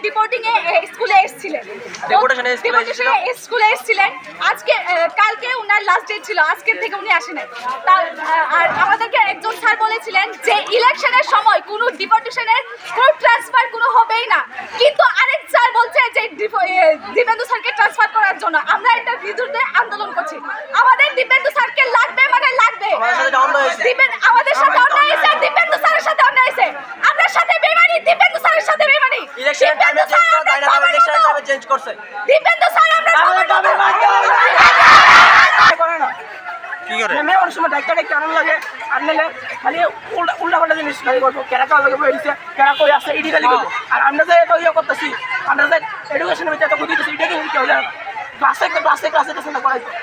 ডিপোর্টিং এ স্কুলে এসেছিলেন, স্কুলে এসেছিলেন। আজকে কালকে উনার লাস্ট ডেট ছিল, আজকে থেকে উনি আসেন। আর আমাদেরকে একজন স্যার বলেছিলেন যে ইলেকশনের সময় কোনো ডিপোর্টেশনের কোনো ট্রান্সফার কোনো হবেই না, কিন্তু আরেক স্যার বলছে যে দীপেন্দু স্যারকে ট্রান্সফার করার জন্য। আমরা এটার বিরুদ্ধে আন্দোলন করছি। আমাদের দীপেন্দু স্যারকে লাগবে, মানে লাগবে। আমাদের সাথে অন্যায় হয়েছে, দীপেন্দু স্যারের সাথে অন্যায় হয়েছে। আপনার সাথে বেমানি, দীপেন্দু স্যারের সাথে বেমানি। দীপেন্দু স্যার অনেক সময় ডাক্তার কেমন লাগে আনলে খালি উল্টা পাল্টা জিনিস খালি করবো, কেরা কাল লাগে বেরিয়েছে, কেরা কই আছে, এটি খালি করবো। আর আমরা যে এত ইয়ে করতেছি, আমরা যে এডুকেশনের ভিতরে এত বুঝিতেছি, এটা কি কেউ জানে না। ক্লাসে ক্লাসে ক্লাসে করাই